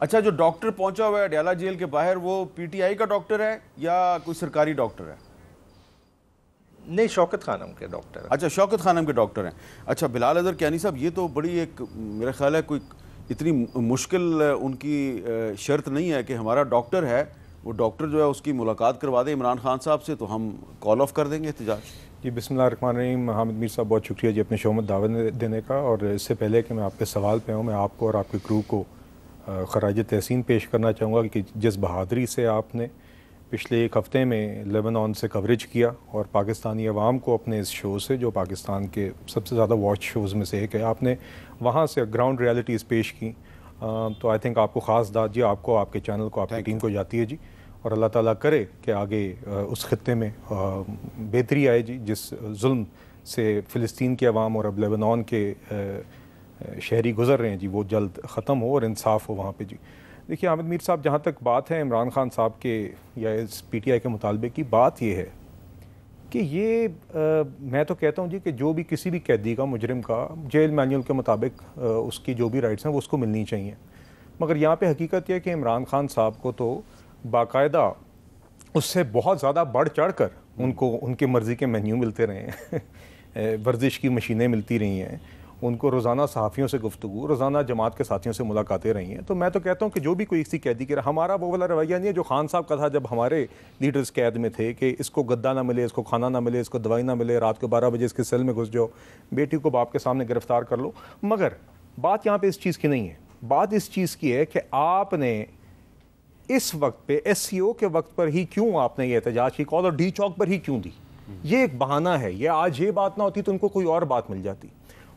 اچھا جو ڈاکٹر پہنچا ہوا ہے اڈیالہ جیل کے باہر وہ پی ٹی آئی کا ڈاکٹر ہے یا کوئی سرکاری ڈاکٹر ہے؟ نہیں، شوکت خانم کے ڈاکٹر ہیں۔ اچھا شوکت خانم کے ڈاکٹر ہیں۔ اچھا بلال اظہر کیانی صاحب، یہ تو بڑی ایک میرا خیال ہے کوئی اتنی مشکل ان کی شرط نہیں ہے کہ ہمارا ڈاکٹر ہے، وہ ڈاکٹر جو ہے اس کی ملاقات کروا دیں عمران خان صاحب سے تو ہم کال آف کر دیں گے احتجاج۔ جی بسم اللہ الرحمن الرحیم۔ حامد میر صاحب بہت شکریہ جی اپنے شو میں دعوت دینے کا، اور اس سے پہلے کہ میں آپ کے سوال پہ ہوں، میں آپ کو اور آپ کے کرو کو خراج تحسین پیش کرنا چاہوں گا کہ جس بہادری سے آپ نے پچھلے ایک ہفتے میں لیبنان سے کوریج کیا اور پاکستانی عوام کو اپنے اس شو سے، جو پاکستان کے سب سے زیادہ واچ شوز میں سے ایک ہے، آپ نے وہاں سے گراؤنڈ ریالٹیز پیش کی، تو آئی تھنک آپ کو خاص داد جی آپ کو، آپ کے چینل کو، آپ کی ٹیم کو جاتی ہے جی، اور اللہ تعالیٰ کرے کہ آگے اس خطے میں بہتری آئے جی، جس ظلم سے فلسطین کے عوام اور اب لیبنان کے شہری گزر رہے ہیں جی، وہ جلد ختم ہو اور انصاف ہو وہاں پہ جی۔ دیکھیے حامد میر صاحب، جہاں تک بات ہے عمران خان صاحب کے یا اس پی ٹی آئی کے مطالبے کی، بات یہ ہے کہ یہ میں تو کہتا ہوں جی کہ جو بھی کسی بھی قیدی کا، مجرم کا، جیل مینیول کے مطابق اس کی جو بھی رائٹس ہیں وہ اس کو ملنی چاہیے، مگر یہاں پہ حقیقت یہ ہے کہ عمران خان صاحب کو تو باقاعدہ اس سے بہت زیادہ بڑھ چڑھ کر ان کو ان کے مرضی کے مینیو ملتے رہے ہیں، ورزش کی مشینیں ملتی رہی ہیں، ان کو روزانہ صحافیوں سے گفتگو، روزانہ جماعت کے ساتھیوں سے ملاقاتیں رہی ہیں۔ تو میں تو کہتا ہوں کہ جو بھی کوئی کسی قیدی کے، ہمارا وہ والا رویہ نہیں ہے جو خان صاحب کا تھا جب ہمارے لیڈرز قید میں تھے کہ اس کو گدا نہ ملے، اس کو کھانا نہ ملے، اس کو دوائی نہ ملے، رات کو 12 بجے اس کے سیل میں گھس جاؤ، بیٹی کو باپ کے سامنے گرفتار کر لو۔ مگر بات یہاں پہ اس چیز کی نہیں ہے، بات اس چیز کی ہے کہ آپ نے اس وقت پہ ایس سی او کے وقت پر ہی کیوں آپ نے یہ احتجاج کی کال اور ڈی چوک پر ہی کیوں دی؟ یہ ایک بہانہ ہے، یہ آج یہ بات نہ ہوتی تو ان کو کوئی اور بات مل جاتی،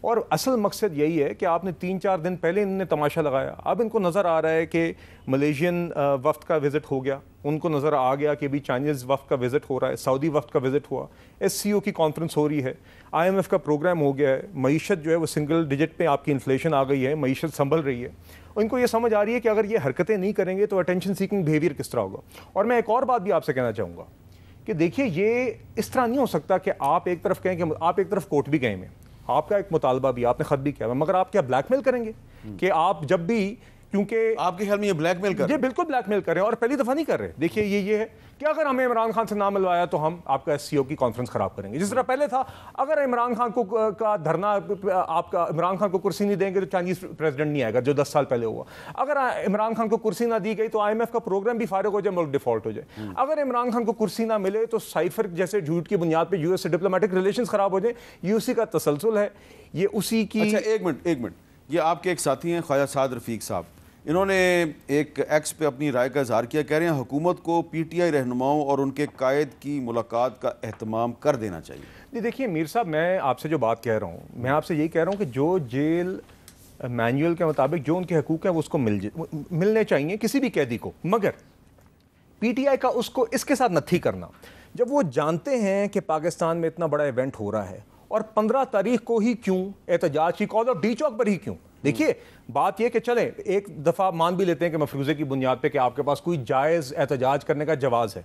اور اصل مقصد یہی ہے کہ آپ نے 3-4 دن پہلے انہوں نے تماشا لگایا، اب ان کو نظر آ رہا ہے کہ ملیشین وفد کا وزٹ ہو گیا، ان کو نظر آ گیا کہ بھی چائنیز وفد کا وزٹ ہو رہا ہے، سعودی وفد کا وزٹ ہوا، ایس سی او کی کانفرنس ہو رہی ہے، آئی ایم ایف کا پروگرام ہو گیا ہے، معیشت جو ہے وہ سنگل ڈیجٹ پہ آپ کی انفلیشن آ گئی ہے، معیشت سنبھل رہی ہے، ان کو یہ سمجھ آ رہی ہے کہ اگر یہ حرکتیں نہیں کریں گے تو اٹینشن سیکنگ بیہیویئر کس طرح ہوگا۔ اور میں ایک اور بات بھی آپ سے کہنا چاہوں گا کہ دیکھیے یہ اس طرح نہیں ہو سکتا کہ آپ ایک طرف کہیں کہ آپ ایک طرف کورٹ بھی گئے ہیں، آپ کا ایک مطالبہ بھی، آپ نے خط بھی کیا، مگر آپ کیا بلیک میل کریں گے کہ آپ جب بھی، کیونکہ آپ کے خیال میں یہ بلیک میل کر رہے ہیں؟ یہ بالکل بلیک میل کر رہے ہیں، اور پہلی دفعہ نہیں کر رہے۔ دیکھیے یہ ہے کہ اگر ہمیں عمران خان سے نہ ملوایا تو ہم آپ کا ایس سی او کی کانفرنس خراب کریں گے، جس طرح پہلے تھا اگر عمران خان کو کا دھرنا، آپ کا عمران خان کو کرسی نہیں دیں گے تو چائنیز پریزیڈنٹ نہیں آئے گا، جو 10 سال پہلے ہوا۔ اگر عمران خان کو کرسی نہ دی گئی تو آئی ایم ایف کا پروگرام بھی فارغ ہو جائے، ملک ڈیفالٹ ہو جائے۔ اگر عمران خان کو کرسی نہ ملے تو سائفر جیسے جھوٹ کی بنیاد پہ یو ایس سے ڈپلومیٹک ریلیشنز خراب ہو جائیں۔ یہ اسی کا تسلسل ہے، یہ اسی کی۔ اچھا ایک منٹ، یہ آپ کے ایک ساتھی ہیں خواجہ سعد رفیق صاحب، انہوں نے ایک ایکس پہ اپنی رائے کا اظہار کیا، کہہ رہے ہیں حکومت کو پی ٹی آئی رہنماؤں اور ان کے قائد کی ملاقات کا اہتمام کر دینا چاہیے۔ جی دیکھیے میر صاحب، میں آپ سے جو بات کہہ رہا ہوں، میں آپ سے یہی کہہ رہا ہوں کہ جو جیل مینیول کے مطابق جو ان کے حقوق ہیں وہ اس کو ملنے چاہیے کسی بھی قیدی کو، مگر پی ٹی آئی کا اس کو اس کے ساتھ نتھی کرنا، جب وہ جانتے ہیں کہ پاکستان میں اتنا بڑا ایونٹ ہو رہا ہے اور 15 تاریخ کو ہی کیوں احتجاج کی کال اور ڈی چوک پر ہی کیوں؟ دیکھیے بات یہ کہ چلیں ایک دفعہ مان بھی لیتے ہیں کہ مفروضے کی بنیاد پہ کہ آپ کے پاس کوئی جائز احتجاج کرنے کا جواز ہے،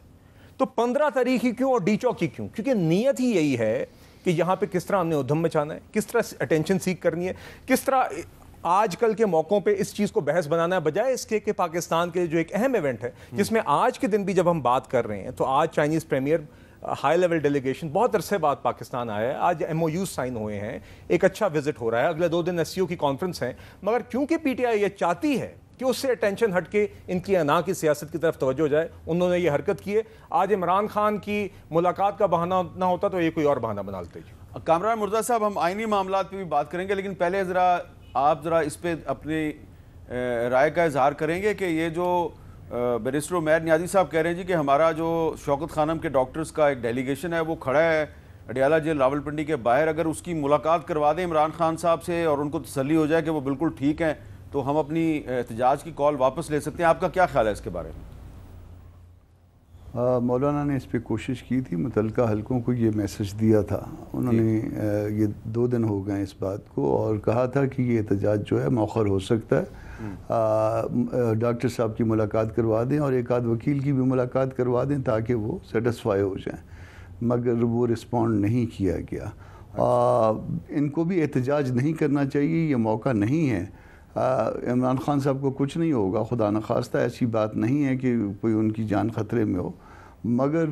تو 15 تاریخ ہی کیوں اور ڈی چوک ہی کیوں؟ کیونکہ نیت ہی یہی ہے کہ یہاں پہ کس طرح ہم نے ادھم مچانا ہے، کس طرح اٹینشن سیک کرنی ہے، کس طرح آج کل کے موقعوں پہ اس چیز کو بحث بنانا ہے، بجائے اس کے کہ پاکستان کے جو ایک اہم ایونٹ ہے جس میں آج کے دن بھی جب ہم بات کر رہے ہیں تو آج Chinese premier high level delegation بہت عرصے بعد پاکستان آیا ہے، آج ایم او یوز سائن ہوئے ہیں، ایک اچھا وزٹ ہو رہا ہے، اگلے 2 دن ایس سی او کی کانفرنس ہیں، مگر کیونکہ پی ٹی آئی یہ چاہتی ہے کہ اس سے اٹینشن ہٹ کے ان کی انا کی سیاست کی طرف توجہ جائے، انہوں نے یہ حرکت کی ہے۔ آج عمران خان کی ملاقات کا بہانہ نہ ہوتا تو یہ کوئی اور بہانہ بنا لیتے جی۔ کامران مرزا صاحب، ہم آئینی معاملات پہ بھی بات کریں گے، لیکن پہلے آپ ذرا اس پہ اپنی رائے کا اظہار کریں گے کہ یہ جو بیرسٹر عمیر نیازی صاحب کہہ رہے ہیں جی کہ ہمارا جو شوکت خانم کے ڈاکٹرز کا ایک ڈیلیگیشن ہے وہ کھڑا ہے اڈیالہ جیل راولپنڈی کے باہر، اگر اس کی ملاقات کروا دیں عمران خان صاحب سے اور ان کو تسلی ہو جائے کہ وہ بالکل ٹھیک ہیں تو ہم اپنی احتجاج کی کال واپس لے سکتے ہیں۔ آپ کا کیا خیال ہے اس کے بارے میں؟ مولانا نے اس پہ کوشش کی تھی، متعلقہ حلقوں کو یہ میسج دیا تھا، انہوں نے یہ 2 دن ہو گئے اس بات کو، اور کہا تھا کہ یہ احتجاج جو ہے مؤخر ہو سکتا ہے، ڈاکٹر صاحب کی ملاقات کروا دیں اور ایک آدھ وکیل کی بھی ملاقات کروا دیں تاکہ وہ سیٹسفائی ہو جائیں، مگر وہ رسپونڈ نہیں کیا گیا۔ ان کو بھی احتجاج نہیں کرنا چاہیے، یہ موقع نہیں ہے عمران خان صاحب کو کچھ نہیں ہوگا، خدا نخواستہ ایسی بات نہیں ہے کہ کوئی ان کی جان خطرے میں ہو، مگر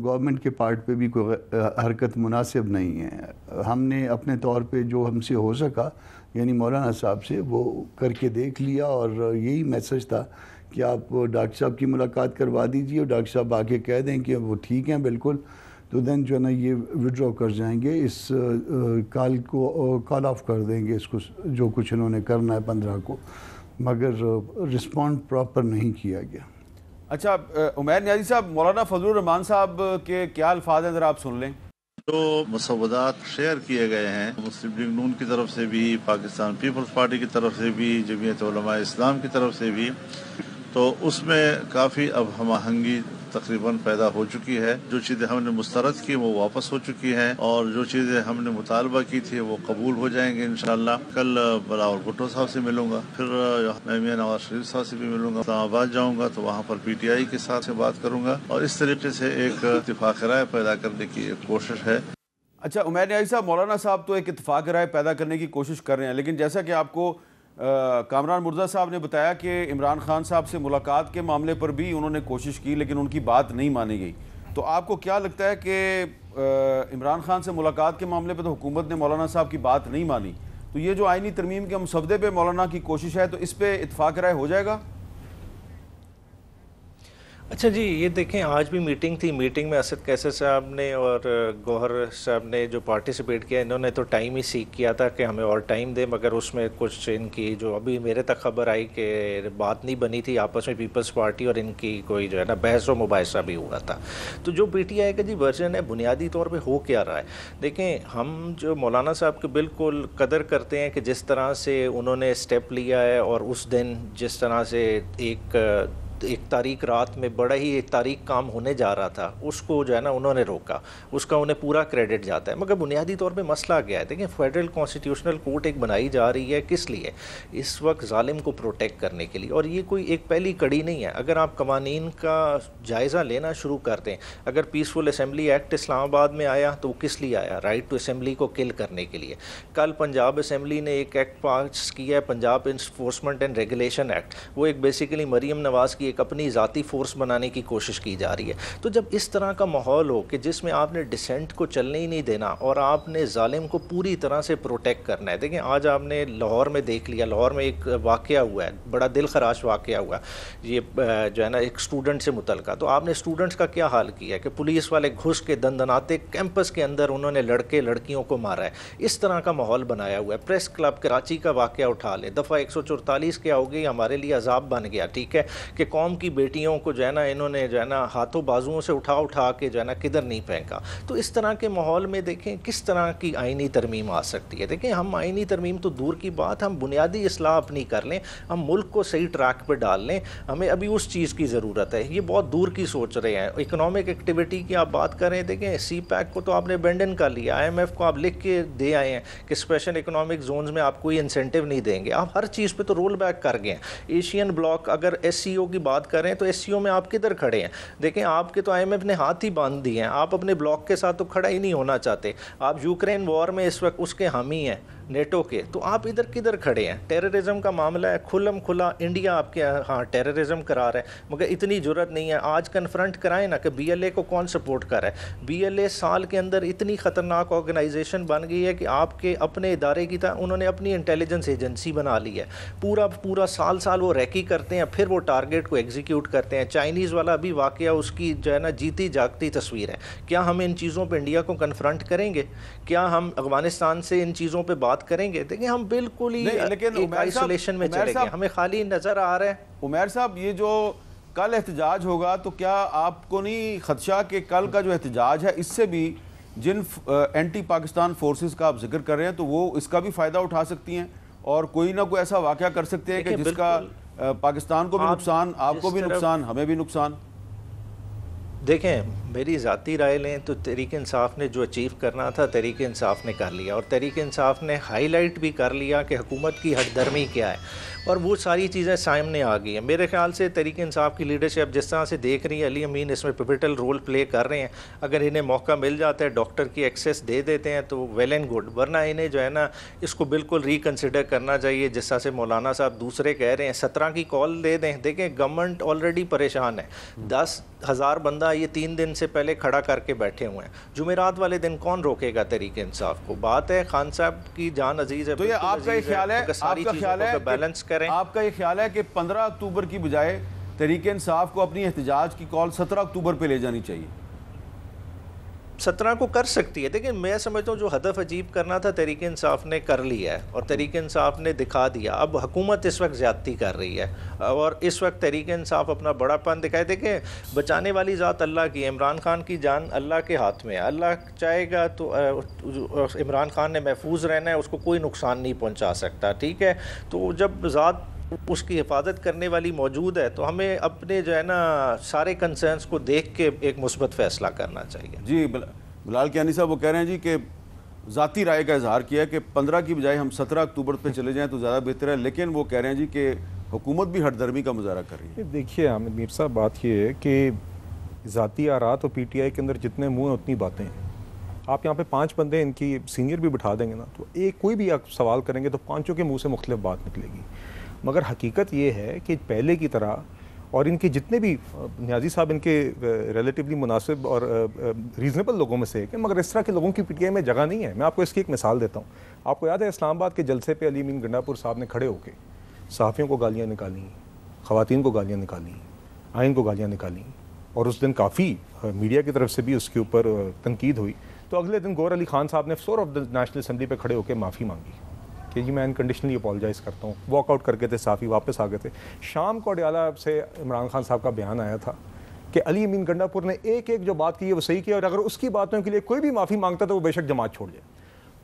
گورنمنٹ کے پارٹ پہ بھی کوئی حرکت مناسب نہیں ہے۔ ہم نے اپنے طور پہ جو ہم سے ہو سکا یعنی مولانا صاحب سے وہ کر کے دیکھ لیا، اور یہی میسج تھا کہ آپ ڈاکٹر صاحب کی ملاقات کروا دیجیے اور ڈاکٹر صاحب آ کے کہہ دیں کہ وہ ٹھیک ہیں بالکل، تو دین جو ہے نا یہ وڈرا کر جائیں گے، اس کال کو کال آف کر دیں گے، اس کو جو کچھ انہوں نے کرنا ہے 15 کو، مگر رسپونڈ پراپر نہیں کیا گیا۔ اچھا عمیر نیازی صاحب، مولانا فضل الرحمان صاحب کے کیا الفاظ ہیں ذرا آپ سن لیں۔ جو مسودات شیئر کیے گئے ہیں مسلم لیگ نون کی طرف سے بھی، پاکستان پیپلز پارٹی کی طرف سے بھی، جمعیت علماء اسلام کی طرف سے بھی، تو اس میں کافی اب ہم آہنگی تقریباً پیدا ہو چکی ہے۔ جو چیزیں ہم نے مسترد کی وہ واپس ہو چکی ہیں، اور جو چیزیں ہم نے مطالبہ کی تھی وہ قبول ہو جائیں گے انشاءاللہ۔ کل بلاول بھٹو صاحب سے ملوں گا، پھر میں میاں نواز شریف صاحب سے بھی ملوں گا، اسلام آباد جاؤں گا تو وہاں پر پی ٹی آئی کے ساتھ سے بات کروں گا، اور اس طریقے سے ایک اتفاق رائے پیدا کرنے کی ایک کوشش ہے۔ اچھا عمیر نیازی صاحب، مولانا صاحب تو ایک اتفاق رائے پیدا کرنے کی کوشش کر رہے ہیں، لیکن جیسا کہ آپ کو کامران مرزا صاحب نے بتایا کہ عمران خان صاحب سے ملاقات کے معاملے پر بھی انہوں نے کوشش کی لیکن ان کی بات نہیں مانی گئی، تو آپ کو کیا لگتا ہے کہ عمران خان سے ملاقات کے معاملے پہ تو حکومت نے مولانا صاحب کی بات نہیں مانی، تو یہ جو آئینی ترمیم کے مسودے پہ مولانا کی کوشش ہے تو اس پہ اتفاق رائے ہو جائے گا؟ اچھا جی، یہ دیکھیں آج بھی میٹنگ تھی، میٹنگ میں اسد کیسر صاحب نے اور گوہر صاحب نے جو پارٹیسپیٹ کیا، انہوں نے تو ٹائم ہی سیکھ کیا تھا کہ ہمیں اور ٹائم دے، مگر اس میں کچھ ان کی جو ابھی میرے تک خبر آئی کہ بات نہیں بنی تھی آپس میں، پیپلز پارٹی اور ان کی کوئی جو ہے نا بحث و مباحثہ بھی ہوا تھا۔ تو جو پی ٹی آئی کا جی ورژن ہے بنیادی طور پہ ہو کیا رہا ہے، دیکھیں ہم جو مولانا صاحب کے بالکل قدر کرتے ہیں کہ جس طرح سے انہوں نے اسٹیپ لیا ہے، اور اس دن جس طرح سے ایک تاریخ رات میں بڑا ہی ایک تاریخ کام ہونے جا رہا تھا، اس کو جو ہے نا انہوں نے روکا، اس کا انہیں پورا کریڈٹ جاتا ہے۔ مگر بنیادی طور پہ مسئلہ کیا ہے، دیکھیں فیڈرل کانسٹیٹیوشنل کورٹ ایک بنائی جا رہی ہے کس لیے؟ اس وقت ظالم کو پروٹیکٹ کرنے کے لیے، اور یہ کوئی ایک پہلی کڑی نہیں ہے۔ اگر آپ قوانین کا جائزہ لینا شروع کر دیں، اگر پیسفل اسمبلی ایکٹ اسلام آباد میں آیا تو وہ کس لیے آیا؟ رائٹ ٹو اسمبلی کو کل کرنے کے لیے۔ کل پنجاب اسمبلی نے ایک ایکٹ پاس کیا ہے، Punjab enforcement and regulation act, وہ ایک بیسیکلی مریم نواز کی ایک اپنی ذاتی فورس بنانے کی کوشش کی جا رہی ہے۔ تو جب اس طرح کا ماحول ہو کہ جس میں آپ نے ڈسینٹ کو چلنے ہی نہیں دینا اور آپ نے ظالم کو پوری طرح سے پروٹیکٹ کرنا ہے، دیکھیں آج آپ نے لاہور میں دیکھ لیا، لاہور میں ایک واقعہ ہوا ہے، بڑا دل خراش واقعہ ہوا، یہ جو ہے نا ایک اسٹوڈنٹ سے متعلقہ، تو آپ نے اسٹوڈنٹس کا کیا حال کیا کہ پولیس والے گھس کے دندناتے کیمپس کے اندر انہوں نے لڑکے لڑکیوں کو مارا ہے، اس طرح کا ماحول بنایا ہوا ہے۔ پریس کلب کراچی کا واقعہ اٹھا لیں، دفعہ 144 کیا ہو گئی، ہمارے لیے عذاب بن گیا، ٹھیک ہے، کہ قوم کی بیٹیوں کو جو ہے نا انہوں نے جو ہے نا ہاتھوں بازوؤں سے اٹھا کے جو ہے نا کدھر نہیں پھینکا۔ تو اس طرح کے ماحول میں دیکھیں کس طرح کی آئینی ترمیم آ سکتی ہے۔ دیکھیں ہم آئینی ترمیم تو دور کی بات، ہم بنیادی اصلاح اپنی کر لیں، ہم ملک کو صحیح ٹریک پہ ڈال لیں، ہمیں ابھی اس چیز کی ضرورت ہے۔ یہ بہت دور کی سوچ رہے ہیں۔ اکنامک ایکٹیویٹی کی آپ بات کریں، دیکھیں سی پیک کو تو آپ نے ابینڈن کر لیا، آئی ایم ایف کو آپ لکھ کے دے آئے ہیں کہ اسپیشل اکنامک زونز میں آپ کوئی انسینٹیو نہیں دیں گے، آپ ہر چیز پہ تو رول بیک کر گئے ہیں۔ ایشین بلاک اگر ایس سی او کی بات کریں تو ایس سی او میں آپ کدھر کھڑے ہیں؟ دیکھیں آپ کے تو آئی ایم ایف نے ہاتھ ہی باندھ دیے ہیں، آپ اپنے بلاک کے ساتھ تو کھڑا ہی نہیں ہونا چاہتے، آپ یوکرین وار میں اس وقت اس کے حامی ہیں نیٹو کے، تو آپ ادھر کدھر کھڑے ہیں؟ ٹیررزم کا معاملہ ہے، کھلم کھلا انڈیا آپ کے ہاں ٹیررزم کرا رہا ہے، مگر اتنی جرت نہیں ہے۔ آج کنفرنٹ کرائیں نا کہ بی ایل اے کو کون سپورٹ کر رہا ہے۔ بی ایل اے سال کے اندر اتنی خطرناک آرگنائزیشن بن گئی ہے کہ آپ کے اپنے ادارے کی طرح انہوں نے اپنی انٹیلیجنس ایجنسی بنا لی ہے، پورا سال وہ ریکی کرتے ہیں، پھر وہ ٹارگیٹ کو ایگزیکیوٹ کرتے ہیں۔ چائنیز والا ابھی واقعہ اس کی جو ہے نا جیتی جاگتی تصویر ہے۔ کیا ہم ان چیزوں پہ انڈیا کو کنفرنٹ کریں گے؟ کیا ہم افغانستان سے ان چیزوں پہ بات کریں گے؟ دیکھیں ہم بالکل ہی ایک آئسولیشن میں چلے گئے، ہمیں خالی نظر آ رہا ہے۔ عمیر صاحب، یہ جو کل احتجاج ہوگا تو کیا آپ کو نہیں خدشہ کہ کل کا جو احتجاج ہے اس سے بھی جن اینٹی پاکستان فورسز کا آپ ذکر کر رہے ہیں تو وہ اس کا بھی فائدہ اٹھا سکتی ہیں اور کوئی نہ کوئی ایسا واقعہ کر سکتے ہیں کہ جس کا پاکستان کو بھی نقصان، آپ کو بھی نقصان، ہمیں بھی نقصان؟ دیکھیں میری ذاتی رائے لیں تو تحریک انصاف نے جو اچیو کرنا تھا تحریک انصاف نے کر لیا، اور تحریک انصاف نے ہائی لائٹ بھی کر لیا کہ حکومت کی ہٹ درمی کیا ہے، اور وہ ساری چیزیں سامنے آ گئی ہیں۔ میرے خیال سے تحریک انصاف کی لیڈرشپ جس طرح سے دیکھ رہی ہے، علی امین اس میں پپیٹل رول پلے کر رہے ہیں، اگر انہیں موقع مل جاتا ہے ڈاکٹر کی ایکسیس دے دیتے ہیں تو ویل اینڈ گڈ، ورنہ انہیں جو ہے نا اس کو بالکل ریکنسیڈر کرنا چاہیے، جس طرح سے مولانا صاحب دوسرے کہہ رہے ہیں 17 کی کال دے دیں۔ دیکھیں گورنمنٹ آلریڈی پریشان ہے، 10,000 بندہ یہ 3 دن سے پہلے کھڑا کر کے بیٹھے ہوئے ہیں، جمعرات والے دن کون روکے گا تحریک انصاف کو؟ بات ہے خان صاحب کی جان عزیز ہے، تو یہ آپ کا یہ خیال ہے، بیلنس کریں۔ آپ کا یہ خیال ہے کہ 15 اکتوبر کی بجائے تحریک انصاف کو اپنی احتجاج کی کال 17 اکتوبر پہ لے جانی چاہیے؟ 17 کو کر سکتی ہے، لیکن میں سمجھتا ہوں جو ہدف اچیو کرنا تھا تحریک انصاف نے کر لیا ہے، اور تحریک انصاف نے دکھا دیا۔ اب حکومت اس وقت زیادتی کر رہی ہے، اور اس وقت تحریک انصاف اپنا بڑا پن دکھائے۔ دیکھیں بچانے والی ذات اللہ کی ہے، عمران خان کی جان اللہ کے ہاتھ میں ہے، اللہ چاہے گا تو عمران خان نے محفوظ رہنا ہے، اس کو کوئی نقصان نہیں پہنچا سکتا، ٹھیک ہے؟ تو جب ذات اس کی حفاظت کرنے والی موجود ہے تو ہمیں اپنے جو ہے نا سارے کنسرنس کو دیکھ کے ایک مثبت فیصلہ کرنا چاہیے۔ جی بلال کیانی صاحب وہ کہہ رہے ہیں جی کہ ذاتی رائے کا اظہار کیا ہے کہ 15 کی بجائے ہم 17 اکتوبر پہ چلے جائیں تو زیادہ بہتر ہے، لیکن وہ کہہ رہے ہیں جی کہ حکومت بھی ہٹ درمی کا مظاہرہ کر رہی ہے۔ دیکھیے حامد میر صاحب، بات یہ ہے کہ ذاتی آرات اور پی ٹی آئی کے اندر جتنے منہ ہیں اتنی باتیں ہیں۔ آپ یہاں پہ 5 بندے ان کی سینئر بھی بٹھا دیں گے نا تو کوئی بھی آپ سوال کریں گے تو 5 کے منہ سے مختلف بات نکلے گی، مگر حقیقت یہ ہے کہ پہلے کی طرح، اور ان کے جتنے بھی نیازی صاحب ان کے ریلیٹیولی مناسب اور ریزنیبل لوگوں میں سے ایک ہیں، مگر اس طرح کے لوگوں کی پی ٹی آئی میں جگہ نہیں ہے۔ میں آپ کو اس کی ایک مثال دیتا ہوں۔ آپ کو یاد ہے اسلام آباد کے جلسے پہ علی امین گنڈاپور صاحب نے کھڑے ہو کے صحافیوں کو گالیاں نکالیں، خواتین کو گالیاں نکالیں، آئین کو گالیاں نکالیں، اور اس دن کافی میڈیا کی طرف سے بھی اس کے اوپر تنقید ہوئی۔ تو اگلے دن گور علی خان صاحب نے floor of the national assembly پہ کھڑے ہو کے معافی مانگی کہ جی میں انکنڈیشنلی اپالوجائز کرتا ہوں، واک آؤٹ کر کے تھے صحافی، واپس آ گئے تھے۔ شام کو اڈیالہ سے عمران خان صاحب کا بیان آیا تھا کہ علی امین گنڈاپور نے ایک جو بات کی ہے وہ صحیح کی، اور اگر اس کی باتوں کے لیے کوئی بھی معافی مانگتا تو وہ بے شک جماعت چھوڑ جائے۔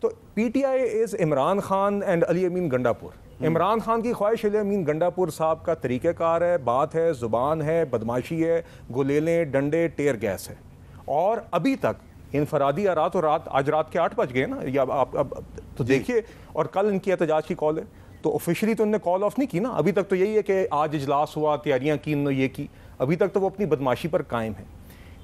تو P T I is Imran Khan and Ali Amin Gandapur. Imran Khan کی خواہش علی امین گنڈاپور صاحب کا طریقہ کار ہے، بات ہے، زبان ہے، بدماشی ہے، گولیلیں، ڈنڈے، ٹیئر گیس ہے، اور ابھی تک انفرادی آرات، اور آج رات کے 8 بج گئے نا، یا آپ تو دیکھیے، اور کل ان کی احتجاج کی کال ہے تو آفیشلی تو انہوں نے کال آف نہیں کی نا، ابھی تک تو یہی ہے کہ آج اجلاس ہوا، تیاریاں کی، انہوں نے یہ کی، ابھی تک تو وہ اپنی بدماشی پر قائم ہے۔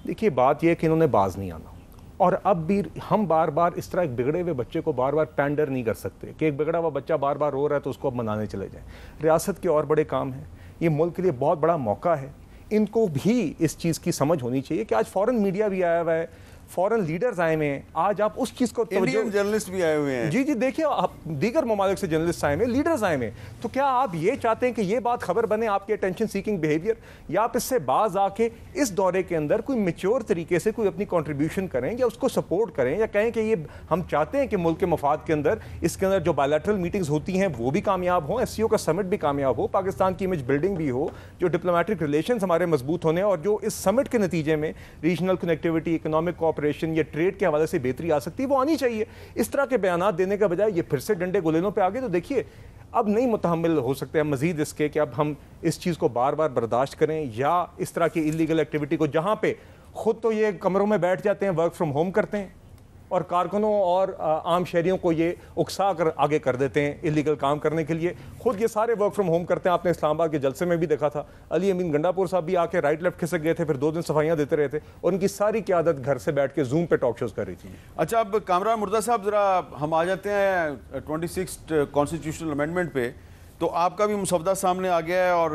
دیکھیے بات یہ ہے کہ انہوں نے باز نہیں آنا، اور اب بھی ہم بار بار اس طرح ایک بگڑے ہوئے بچے کو بار بار پینڈر نہیں کر سکتے کہ ایک بگڑا ہوا بچہ بار بار رو رہا ہے تو اس کو اب منانے چلے جائیں۔ ریاست کے اور بڑے کام ہیں، یہ ملک کے لیے بہت بڑا موقع ہے، ان کو بھی اس چیز کی سمجھ ہونی چاہیے کہ آج فورن میڈیا بھی آیا ہوا ہے، فورن لیڈرز آئے ہوئے ہیں، آج آپ اس چیز کو انڈین جرنلسٹ بھی آئے ہوئے ہیں، جی دیکھیے آپ دیگر ممالک سے جرنلسٹ آئے ہوئے ہیں، لیڈرز آئے ہوئے ہیں، تو کیا آپ یہ چاہتے ہیں کہ یہ بات خبر بنے آپ کے اٹینشن سیکنگ بیہیویئر، یا آپ اس سے باز آ کے اس دورے کے اندر کوئی میچور طریقے سے کوئی اپنی کنٹریبیوشن کریں، یا اس کو سپورٹ کریں، یا کہیں کہ یہ ہم چاہتے ہیں کہ ملک کے مفاد کے اندر اس کے اندر جو بائیلیٹرل میٹنگز ہوتی ہیں وہ بھی کامیاب ہوں، ایس سی او کا سمٹ بھی کامیاب ہو، پاکستان کی امیج بلڈنگ بھی ہو، جو ڈپلومیٹک ریلیشنز ہمارے مضبوط ہونے، اور جو اس سمٹ کے نتیجے میں ریجنل کنیکٹیوٹی، اکنامک کوآپریشن یا ٹریڈ کے حوالے سے بہتری آ سکتی ہے، وہ آنی چاہیے۔ اس طرح کے بیانات دینے کا بجائے یہ پھر سے ڈنڈے گولیلوں پہ آگے، تو دیکھیے اب نہیں متحمل ہو سکتے ہیں مزید اس کے کہ اب ہم اس چیز کو بار بار برداشت کریں، یا اس طرح کی انلیگل ایکٹیویٹی کو، جہاں پہ خود تو یہ کمروں میں بیٹھ جاتے ہیں، ورک فرام ہوم کرتے ہیں، اور کارکنوں اور عام شہریوں کو یہ اکسا کر آگے کر دیتے ہیں انلیگل کام کرنے کے لیے، خود یہ سارے ورک فرام ہوم کرتے ہیں۔ آپ نے اسلام آباد کے جلسے میں بھی دیکھا تھا، علی امین گنڈاپور صاحب بھی آ کے رائٹ لیفٹ کھسک گئے تھے، پھر 2 دن صفائیاں دیتے رہے تھے، اور ان کی ساری قیادت گھر سے بیٹھ کے زوم پہ ٹاک شوز کر رہی تھی۔ اچھا اب کامران مرزا صاحب ذرا ہم آ جاتے ہیں 26 کانسٹیٹیوشنل امینڈمنٹ پہ، تو آپ کا بھی مسودہ سامنے آ گیا ہے، اور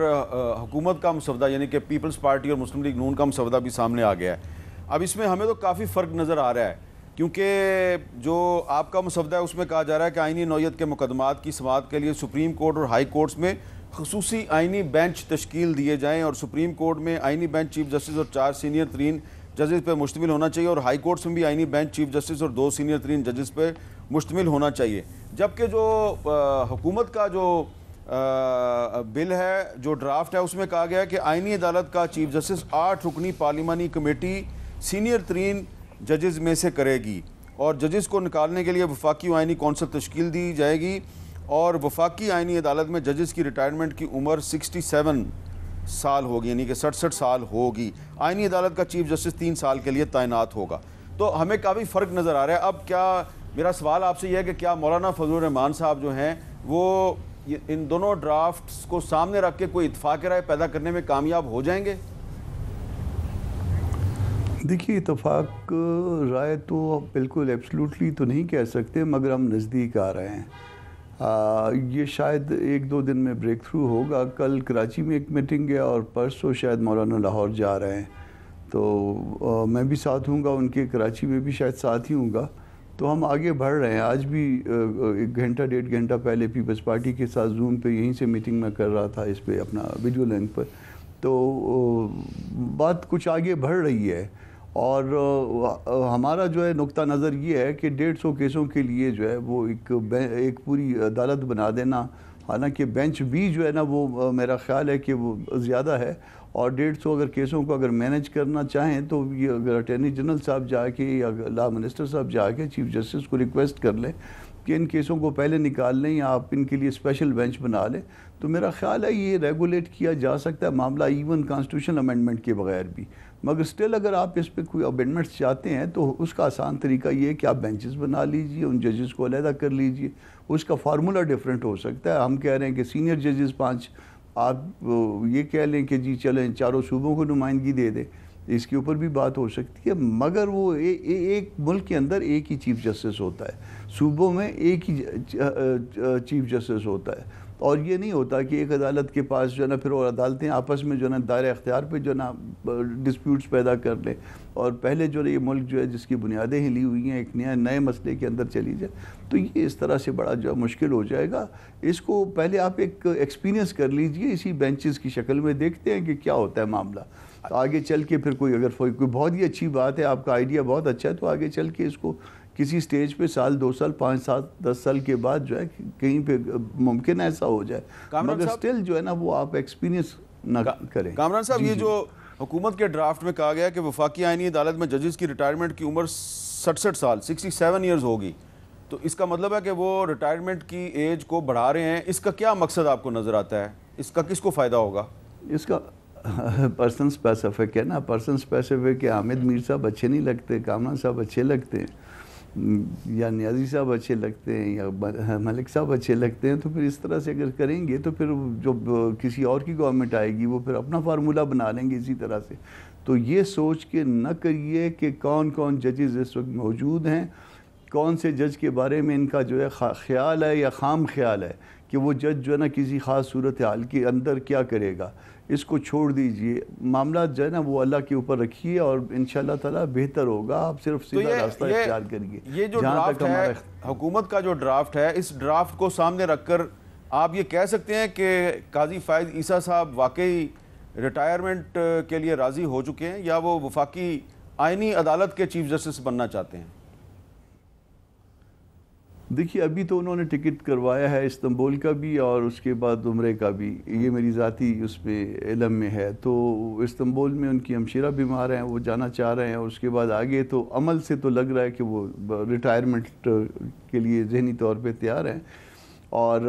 حکومت کا مسودہ یعنی کہ پیپلز پارٹی اور مسلم لیگ نون کا مسودہ بھی سامنے آ گیا ہے۔ اب اس میں ہمیں تو کافی فرق نظر آ رہا ہے، کیونکہ جو آپ کا مسودہ ہے اس میں کہا جا رہا ہے کہ آئینی نوعیت کے مقدمات کی سماعت کے لیے سپریم کورٹ اور ہائی کورٹس میں خصوصی آئینی بینچ تشکیل دیے جائیں، اور سپریم کورٹ میں آئینی بینچ چیف جسٹس اور 4 سینئر ترین ججز پہ مشتمل ہونا چاہیے، اور ہائی کورٹس میں بھی آئینی بینچ چیف جسٹس اور 2 سینئر ترین ججز پہ مشتمل ہونا چاہیے۔ جبکہ جو حکومت کا جو بل ہے، جو ڈرافٹ ہے، اس میں کہا گیا ہے کہ آئینی عدالت کا چیف جسٹس 8 رکنی پارلیمانی کمیٹی سینئر ترین ججز میں سے کرے گی، اور ججز کو نکالنے کے لیے وفاقی و آئینی کونسل تشکیل دی جائے گی، اور وفاقی آئینی عدالت میں ججز کی ریٹائرمنٹ کی عمر 67 سال ہوگی، یعنی کہ 67 سال ہوگی. آئینی عدالت کا چیف جسٹس 3 سال کے لیے تعینات ہوگا. تو ہمیں کافی فرق نظر آ رہا ہے. اب کیا میرا سوال آپ سے یہ ہے کہ کیا مولانا فضل الرحمان صاحب جو ہیں وہ ان دونوں ڈرافٹس کو سامنے رکھ کے کوئی اتفاق رائے پیدا کرنے میں کامیاب ہو جائیں گے؟ دیکھیے اتفاق رائے تو بالکل ایبسلوٹلی تو نہیں کہہ سکتے، مگر ہم نزدیک آ رہے ہیں. یہ شاید 1-2 دن میں بریک تھرو ہوگا. کل کراچی میں ایک میٹنگ ہے اور پرسوں شاید مولانا لاہور جا رہے ہیں، تو میں بھی ساتھ ہوں گا ان کے، کراچی میں بھی شاید ساتھ ہی ہوں گا. تو ہم آگے بڑھ رہے ہیں. آج بھی 1 گھنٹہ 1.5 گھنٹہ پہلے پیپلز پارٹی کے ساتھ زوم پہ یہیں سے میٹنگ میں کر رہا تھا، اس پہ اپنا ویڈیو لنک پر. تو بات کچھ آگے بڑھ رہی ہے، اور ہمارا جو ہے نقطہ نظر یہ ہے کہ 150 کیسوں کے لیے جو ہے وہ ایک پوری عدالت بنا دینا. حالانکہ بینچ بھی جو ہے نا وہ میرا خیال ہے کہ وہ زیادہ ہے، اور 150 اگر کیسوں کو اگر مینج کرنا چاہیں تو یہ اگر اٹارنی جنرل صاحب جا کے یا لا منسٹر صاحب جا کے چیف جسٹس کو ریکویسٹ کر لیں کہ ان کیسوں کو پہلے نکال لیں یا آپ ان کے لیے اسپیشل بینچ بنا لیں، تو میرا خیال ہے یہ ریگولیٹ کیا جا سکتا ہے معاملہ ایون کانسٹیٹیوشن امینڈمنٹ کے بغیر بھی. مگر سٹل اگر آپ اس پہ کوئی امینڈمنٹس چاہتے ہیں تو اس کا آسان طریقہ یہ ہے کہ آپ بینچز بنا لیجئے، ان ججز کو علیحدہ کر لیجئے. اس کا فارمولا ڈیفرنٹ ہو سکتا ہے. ہم کہہ رہے ہیں کہ سینئر ججز 5، آپ یہ کہہ لیں کہ جی چلیں 4 صوبوں کو نمائندگی دے دیں، اس کے اوپر بھی بات ہو سکتی ہے. مگر وہ ایک ملک کے اندر ایک ہی چیف جسٹس ہوتا ہے، صوبوں میں ایک ہی چیف جسٹس ہوتا ہے، اور یہ نہیں ہوتا کہ ایک عدالت کے پاس جو ہے نا پھر اور عدالتیں آپس میں جو ہے نا دائرہ اختیار پہ جو ہے نا ڈسپیوٹس پیدا کر لیں، اور پہلے جو ہے یہ ملک جو ہے جس کی بنیادیں ہلی ہوئی ہیں ایک نئے مسئلے کے اندر چلی جائے، تو یہ اس طرح سے بڑا جو ہے مشکل ہو جائے گا. اس کو پہلے آپ ایک ایکسپیرینس کر لیجئے، اسی بینچز کی شکل میں دیکھتے ہیں کہ کیا ہوتا ہے معاملہ. تو آگے چل کے پھر کوئی بہت ہی اچھی بات ہے، آپ کا آئیڈیا بہت اچھا ہے، تو آگے چل کے اس کو کسی سٹیج پہ 1 2 سال 5 7 10 سال کے بعد جو ہے کہیں پہ ممکن ایسا ہو جائے. مگر سٹل جو ہے نا وہ آپ ایکسپیرینس نہ کریں. کامران صاحب یہ جو حکومت کے ڈرافٹ میں کہا گیا کہ وفاقی آئینی عدالت میں ججز کی ریٹائرمنٹ کی عمر 67 سال 67 ایئرز ہوگی، تو اس کا مطلب ہے کہ وہ ریٹائرمنٹ کی ایج کو بڑھا رہے ہیں. اس کا کیا مقصد آپ کو نظر آتا ہے؟ اس کا کس کو فائدہ ہوگا؟ اس کا پرسن اسپیسیفک ہے نا. پرسن اسپیسیفک ہے. حامد میر صاحب اچھے نہیں لگتے، کامران صاحب اچھے لگتے ہیں، یا نیازی صاحب اچھے لگتے ہیں، یا ملک صاحب اچھے لگتے ہیں. تو پھر اس طرح سے اگر کریں گے تو پھر جو کسی اور کی گورنمنٹ آئے گی وہ پھر اپنا فارمولہ بنا لیں گے اسی طرح سے. تو یہ سوچ کے نہ کریے کہ کون ججز اس وقت موجود ہیں، کون سے جج کے بارے میں ان کا جو ہے خیال ہے یا خام خیال ہے کہ وہ جج جو ہے نا کسی خاص صورتحال کے اندر کیا کرے گا. اس کو چھوڑ دیجئے، معاملات جو ہے نا وہ اللہ کے اوپر رکھیے اور انشاءاللہ تعالیٰ بہتر ہوگا. آپ صرف سیدھا راستہ اختیار کریے. یہ جو ڈرافٹ ہے حکومت کا، جو ڈرافٹ ہے، اس ڈرافٹ کو سامنے رکھ کر آپ یہ کہہ سکتے ہیں کہ قاضی فائز عیسیٰ صاحب واقعی ریٹائرمنٹ کے لیے راضی ہو چکے ہیں، یا وہ وفاقی آئینی عدالت کے چیف جسٹس بننا چاہتے ہیں؟ دیکھیے ابھی تو انہوں نے ٹکٹ کروایا ہے استنبول کا بھی اور اس کے بعد عمرے کا بھی، یہ میری ذاتی اس پہ علم میں ہے. تو استنبول میں ان کی ہمشیرہ بیمار ہیں، وہ جانا چاہ رہے ہیں. اس کے بعد آگے تو عمل سے تو لگ رہا ہے کہ وہ ریٹائرمنٹ کے لیے ذہنی طور پہ تیار ہیں. اور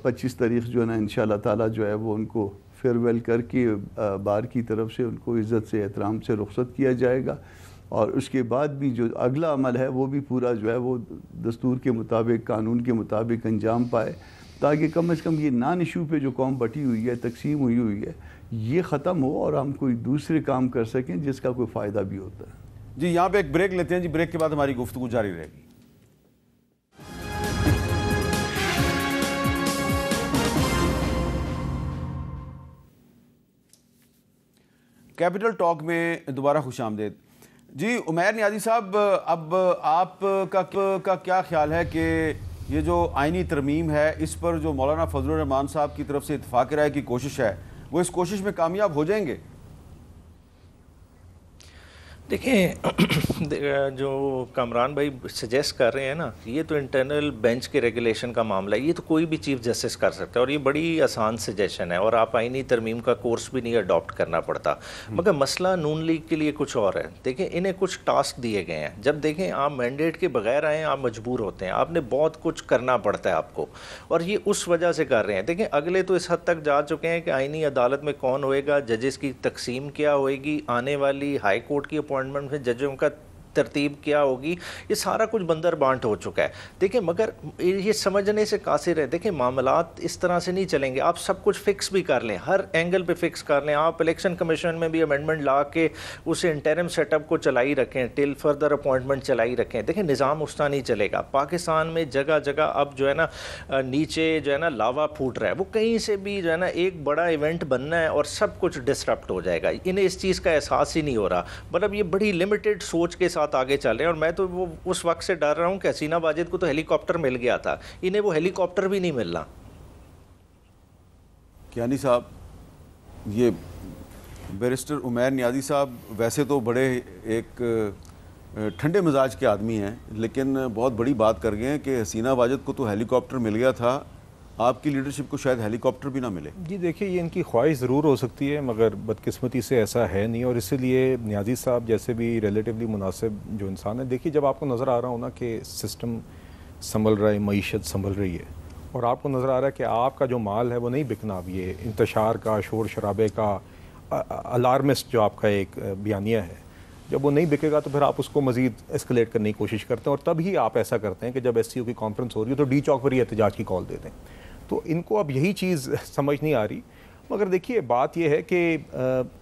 25 تاریخ جو ہے نا انشاءاللہ تعالیٰ جو ہے وہ ان کو فیئرویل کر کے بار کی طرف سے ان کو عزت سے احترام سے رخصت کیا جائے گا. اور اس کے بعد بھی جو اگلا عمل ہے وہ بھی پورا جو ہے وہ دستور کے مطابق، قانون کے مطابق انجام پائے، تاکہ کم از کم یہ نان ایشو پہ جو قوم بٹی ہوئی ہے، تقسیم ہوئی ہے، یہ ختم ہو اور ہم کوئی دوسرے کام کر سکیں جس کا کوئی فائدہ بھی ہوتا ہے. جی یہاں پہ ایک بریک لیتے ہیں جی، بریک کے بعد ہماری گفتگو جاری رہے گی. کیپٹل ٹاک میں دوبارہ خوش آمدید. جی عمیر نیازی صاحب، اب آپ کا کیا خیال ہے کہ یہ جو آئینی ترمیم ہے اس پر جو مولانا فضل الرحمان صاحب کی طرف سے اتفاق رائے کی کوشش ہے، وہ اس کوشش میں کامیاب ہو جائیں گے؟ دیکھیں جو کامران بھائی سجیسٹ کر رہے ہیں نا، یہ تو انٹرنل بینچ کے ریگولیشن کا معاملہ ہے، یہ تو کوئی بھی چیف جسٹس کر سکتا ہے، اور یہ بڑی آسان سجیشن ہے، اور آپ آئینی ترمیم کا کورس بھی نہیں اڈاپٹ کرنا پڑتا. مگر مسئلہ نون لیگ کے لیے کچھ اور ہے. دیکھیں انہیں کچھ ٹاسک دیے گئے ہیں، جب دیکھیں آپ مینڈیٹ کے بغیر آئیں آپ مجبور ہوتے ہیں، آپ نے بہت کچھ کرنا پڑتا ہے آپ کو، اور یہ اس وجہ سے کر رہے ہیں. دیکھیں اگلے تو اس حد تک جا چکے ہیں کہ آئینی عدالت میں کون ہوئے گا، ججز کی تقسیم کیا ہوئے گی، آنے والی ہائی کورٹ کی اپوائنٹمنٹ میں ججوں کا ترتیب کیا ہوگی، یہ سارا کچھ بندر بانٹ ہو چکا ہے. دیکھیں مگر یہ سمجھنے سے قاصر ہے. دیکھیں معاملات اس طرح سے نہیں چلیں گے. آپ سب کچھ فکس بھی کر لیں، ہر اینگل پہ فکس کر لیں، آپ الیکشن کمیشن میں بھی امینڈمنٹ لا کے اسے انٹرم سیٹ اپ کو چلائی رکھیں، ٹل فردر اپوائنٹمنٹ چلائی رکھیں. دیکھیں نظام اس طرح نہیں چلے گا. پاکستان میں جگہ جگہ اب جو ہے نا نیچے جو ہے نا لاوا پھوٹ رہا ہے، وہ کہیں سے بھی جو ہے نا ایک بڑا ایونٹ بننا ہے اور سب کچھ ڈسرپٹ ہو جائے گا. انہیں اس چیز کا احساس ہی نہیں ہو رہا. مطلب یہ بڑی لمیٹڈ سوچ کے ساتھ آگے چل رہے ہیں، اور میں تو وہ اس وقت سے ڈر رہا ہوں کہ حسینہ واجد کو تو ہیلی کاپٹر مل گیا تھا، انہیں وہ ہیلی کاپٹر بھی نہیں ملنا. کیانی صاحب، یہ بیرسٹر عمیر نیازی صاحب ویسے تو بڑے ایک ٹھنڈے مزاج کے آدمی ہیں، لیکن بہت بڑی بات کر گئے ہیں کہ حسینہ واجد کو تو ہیلی کاپٹر مل گیا تھا، آپ کی لیڈرشپ کو شاید ہیلی کاپٹر بھی نہ ملے. جی دیکھیے یہ ان کی خواہش ضرور ہو سکتی ہے، مگر بدقسمتی سے ایسا ہے نہیں، اور اسی لیے نیازی صاحب جیسے بھی ریلیٹیولی مناسب جو انسان ہے، دیکھیے جب آپ کو نظر آ رہا ہو نا کہ سسٹم سنبھل رہا ہے، معیشت سنبھل رہی ہے، اور آپ کو نظر آ رہا ہے کہ آپ کا جو مال ہے وہ نہیں بکنا، اب یہ انتشار کا، شور شرابے کا، الارمسٹ جو آپ کا ایک بیانیہ ہے، جب وہ نہیں بکے گا تو پھر آپ اس کو مزید اسکلیٹ کرنے کی کوشش کرتے ہیں، اور تب ہی آپ ایسا کرتے ہیں کہ جب ایس سی او کی کانفرنس ہو رہی ہے تو ڈی چوک پر ہی احتجاج کی کال دے دیں. تو ان کو اب یہی چیز سمجھ نہیں آ رہی. مگر دیکھیے بات یہ ہے کہ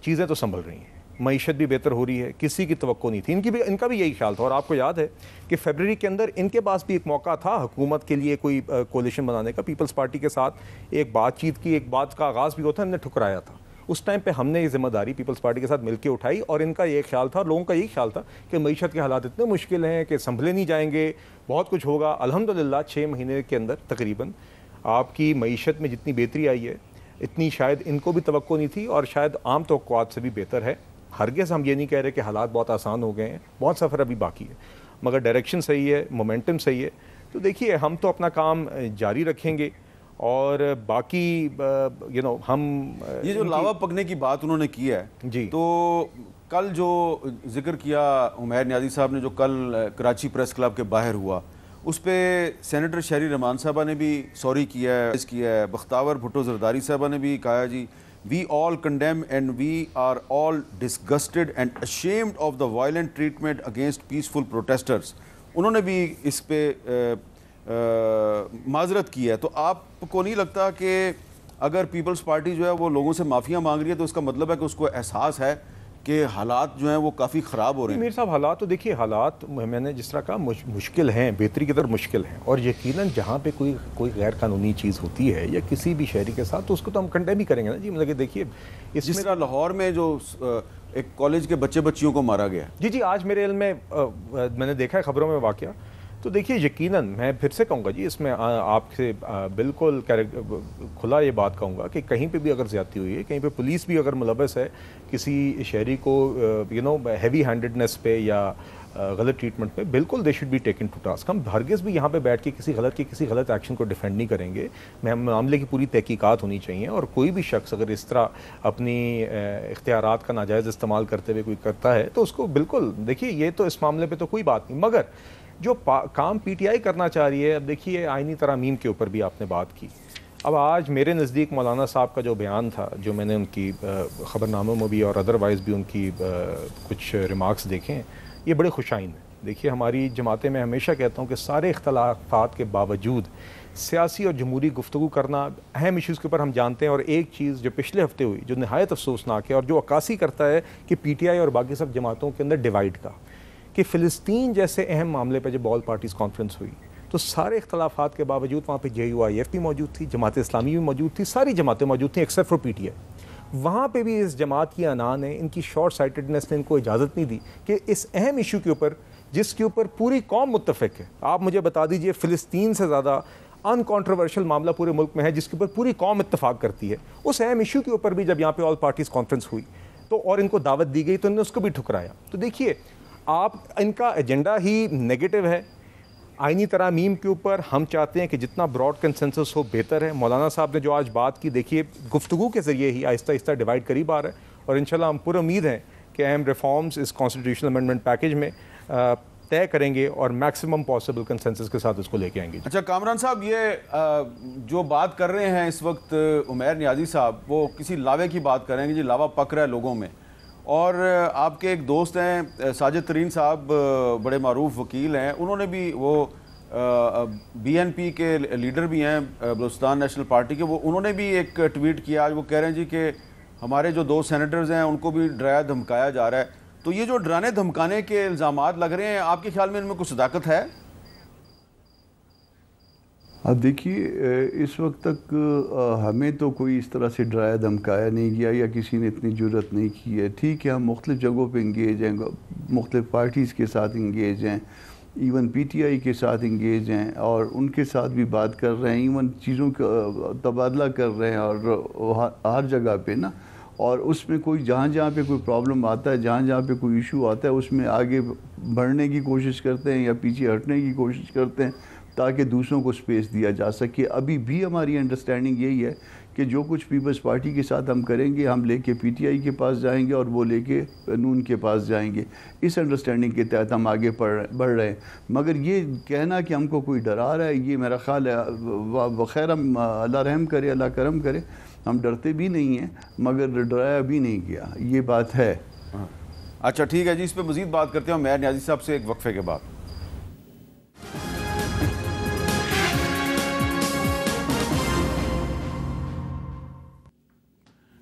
چیزیں تو سنبھل رہی ہیں، معیشت بھی بہتر ہو رہی ہے، کسی کی توقع نہیں تھی، ان کا بھی یہی خیال تھا. اور آپ کو یاد ہے کہ فیبرری کے اندر ان کے پاس بھی ایک موقع تھا حکومت کے لیے کوئی کولیشن بنانے کا، پیپلز پارٹی کے ساتھ ایک بات چیت کی، ایک بات کا آغاز بھی ہوتا ہے، ہم نے ٹھکرایا تھا. اس ٹائم پہ ہم نے یہ ذمہ داری پیپلز پارٹی کے ساتھ مل کے اٹھائی، اور ان کا یہ خیال تھا، لوگوں کا یہی خیال تھا کہ معیشت کے حالات اتنے مشکل ہیں کہ سنبھلے نہیں جائیں گے، بہت کچھ ہوگا. الحمدللہ 6 مہینے کے اندر تقریباً آپ کی معیشت میں جتنی بہتری آئی ہے اتنی شاید ان کو بھی توقع نہیں تھی، اور شاید عام توقعات سے بھی بہتر ہے. ہرگز ہم یہ نہیں کہہ رہے کہ حالات بہت آسان ہو گئے ہیں، بہت سفر ابھی باقی ہے، مگر ڈائریکشن صحیح ہے، مومنٹم صحیح ہے. تو دیکھیے ہم تو اپنا کام جاری رکھیں گے، اور باقی ہم یہ جو لاوا پکنے کی بات انہوں نے کی ہے، جی تو کل جو ذکر کیا عمیر نیازی صاحب نے، جو کل کراچی پریس کلب کے باہر ہوا، اس پہ سینیٹر شہری رحمان صاحبہ نے بھی سوری کیا ہے، بختاور بھٹو زرداری صاحبہ نے بھی کہا جی we all condemn and we are all disgusted and ashamed of the violent treatment against peaceful protesters. انہوں نے بھی اس پہ معذرت کی ہے. تو آپ کو نہیں لگتا کہ اگر پیپلز پارٹی جو ہے وہ لوگوں سے معافیاں مانگ رہی ہے تو اس کا مطلب ہے کہ اس کو احساس ہے کہ حالات جو ہیں وہ کافی خراب ہو رہے ہیں؟ میر صاحب حالات تو دیکھیے، حالات میں نے جس طرح کہا مشکل ہیں، بہتری کی طرف مشکل ہیں، اور یقیناً جہاں پہ کوئی غیر قانونی چیز ہوتی ہے یا کسی بھی شہری کے ساتھ تو اس کو تو ہم کنڈیم ہی کریں گے نا جی. مطلب کہ دیکھیے جس طرح لاہور میں جو ایک کالج کے بچیوں کو مارا گیا، جی آج میرے علم میں نے دیکھا ہے خبروں میں واقعہ. تو دیکھیے یقیناً میں پھر سے کہوں گا جی، اس میں آپ سے بالکل کھلا یہ بات کہوں گا کہ کہیں پہ بھی اگر زیادتی ہوئی ہے، کہیں پہ پولیس بھی اگر ملوث ہے کسی شہری کو ہیوی ہینڈڈنس پہ یا غلط ٹریٹمنٹ پہ، بالکل they should be taken to task. ہم ہرگز بھی یہاں پہ بیٹھ کے کسی غلط ایکشن کو ڈیفینڈ نہیں کریں گے. معاملے کی پوری تحقیقات ہونی چاہیے، اور کوئی بھی شخص اگر اس طرح اپنی اختیارات کا ناجائز استعمال کرتے ہوئے کوئی کرتا ہے تو اس کو بالکل دیکھیے، یہ تو اس معاملے پہ تو کوئی بات نہیں. مگر جو کام پی ٹی آئی کرنا چاہ رہی ہے، اب دیکھیے آئینی ترامیم کے اوپر بھی آپ نے بات کی. اب آج میرے نزدیک مولانا صاحب کا جو بیان تھا، جو میں نے ان کی خبر ناموں میں بھی اور ادروائز بھی ان کی کچھ ریمارکس دیکھے ہیں، یہ بڑے خوشائن ہیں. دیکھیے ہماری جماعتیں میں ہمیشہ کہتا ہوں کہ سارے اختلافات کے باوجود سیاسی اور جمہوری گفتگو کرنا اہم ایشوز کے اوپر ہم جانتے ہیں. اور ایک چیز جو پچھلے ہفتے ہوئی جو نہایت افسوسناک ہے اور جو عکاسی کرتا ہے کہ پی ٹی آئی اور باقی سب جماعتوں کے اندر ڈیوائڈ کا، کہ فلسطین جیسے اہم معاملے پہ جب آل پارٹیز کانفرنس ہوئی تو سارے اختلافات کے باوجود وہاں پہ JUIF بھی موجود تھی، جماعت اسلامی بھی موجود تھی، ساری جماعتیں موجود تھیں ایکسیپٹ فار PTI. وہاں پہ بھی اس جماعت کی انا نے، ان کی شارٹ سائٹڈنس نے ان کو اجازت نہیں دی کہ اس اہم ایشو کے اوپر جس کے اوپر پوری قوم متفق ہے، آپ مجھے بتا دیجئے فلسطین سے زیادہ ان کانٹروورشل معاملہ پورے ملک میں ہے جس کے اوپر پوری قوم اتفاق کرتی ہے، اس اہم ایشو کے اوپر بھی جب یہاں پہ آل پارٹیز کانفرنس ہوئی تو اور ان کو دعوت دی گئی تو انہوں نے اس کو بھی ٹھکرایا. تو دیکھیے آپ ان کا ایجنڈا ہی نگیٹو ہے. آئینی ترامیم کے اوپر ہم چاہتے ہیں کہ جتنا براڈ کنسنسس ہو بہتر ہے. مولانا صاحب نے جو آج بات کی, دیکھیے گفتگو کے ذریعے ہی آہستہ آہستہ ڈیوائڈ قریب آ رہا ہے, اور انشاءاللہ ہم پورا امید ہیں کہ اہم ریفارمز اس کانسٹیٹیوشنل امینڈمنٹ پیکج میں طے کریں گے اور میکسیمم پاسبل کنسنسس کے ساتھ اس کو لے کے آئیں گے. اچھا کامران صاحب, یہ جو بات کر رہے ہیں اس وقت عمیر نیازی صاحب, وہ کسی لاوے کی بات کر رہے ہیں کہ جی لاوا پک رہا ہے لوگوں میں, اور آپ کے ایک دوست ہیں ساجد ترین صاحب, بڑے معروف وکیل ہیں, انہوں نے بھی, وہ بی این پی کے لیڈر بھی ہیں بلوچستان نیشنل پارٹی کے, وہ انہوں نے بھی ایک ٹویٹ کیا آج. وہ کہہ رہے ہیں جی کہ ہمارے جو 2 سینیٹرز ہیں ان کو بھی ڈرایا دھمکایا جا رہا ہے. تو یہ جو ڈرانے دھمکانے کے الزامات لگ رہے ہیں, آپ کے خیال میں ان میں کچھ صداقت ہے؟ اب دیکھیے اس وقت تک ہمیں تو کوئی اس طرح سے ڈرایا دھمکایا نہیں گیا یا کسی نے اتنی جرت نہیں کی ہے. ٹھیک ہے, ہم مختلف جگہوں پہ انگیج ہیں, مختلف پارٹیز کے ساتھ انگیج ہیں, ایون پی ٹی آئی کے ساتھ انگیج ہیں اور ان کے ساتھ بھی بات کر رہے ہیں, ایون چیزوں کا تبادلہ کر رہے ہیں, اور ہر جگہ پہ نا, اور اس میں کوئی جہاں جہاں پہ کوئی پرابلم آتا ہے, جہاں جہاں پہ کوئی ایشو آتا ہے, اس میں آگے بڑھنے کی کوشش کرتے ہیں یا پیچھے ہٹنے کی کوشش کرتے ہیں تاکہ دوسروں کو سپیس دیا جا سکے. ابھی بھی ہماری انڈرسٹینڈنگ یہی ہے کہ جو کچھ پیپلز پارٹی کے ساتھ ہم کریں گے, ہم لے کے پی ٹی آئی کے پاس جائیں گے اور وہ لے کے نون کے پاس جائیں گے. اس انڈرسٹینڈنگ کے تحت ہم آگے بڑھ رہے ہیں. مگر یہ کہنا کہ ہم کو کوئی ڈرا رہا ہے, یہ میرا خیال ہے بخیر, ہم اللہ رحم کرے, اللہ کرم کرے, ہم ڈرتے بھی نہیں ہیں مگر ڈرایا بھی نہیں گیا, یہ بات ہے. اچھا ٹھیک ہے جی, اس پہ مزید بات کرتے ہیں عمیر نیازی صاحب سے ایک وقفے کے بعد.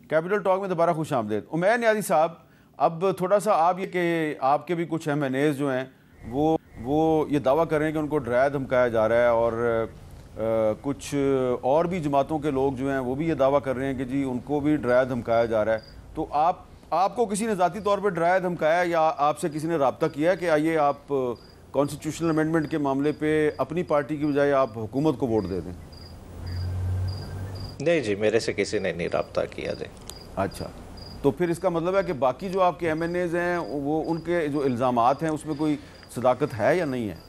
کیپٹل ٹاک میں دوبارہ خوش آمدید. عمیر نیازی صاحب, اب تھوڑا سا آپ یہ کہ آپ کے بھی کچھ ایم این ایز جو ہیں وہ یہ دعویٰ کر رہے ہیں کہ ان کو ڈرایا دھمکایا جا رہا ہے, اور کچھ اور بھی جماعتوں کے لوگ جو ہیں وہ بھی یہ دعویٰ کر رہے ہیں کہ جی ان کو بھی ڈرایا دھمکایا جا رہا ہے. تو آپ کو کسی نے ذاتی طور پہ ڈرایا دھمکایا یا آپ سے کسی نے رابطہ کیا ہے کہ آئیے آپ کانسٹیٹیوشنل امینڈمنٹ کے معاملے پہ اپنی پارٹی کی بجائے آپ حکومت کو ووٹ دے دیں؟ نہیں جی, میرے سے کسی نے نہیں رابطہ کیا جی. اچھا, تو پھر اس کا مطلب ہے کہ باقی جو آپ کے ایم این ایز ہیں وہ ان کے جو الزامات ہیں اس میں کوئی صداقت ہے یا نہیں ہے؟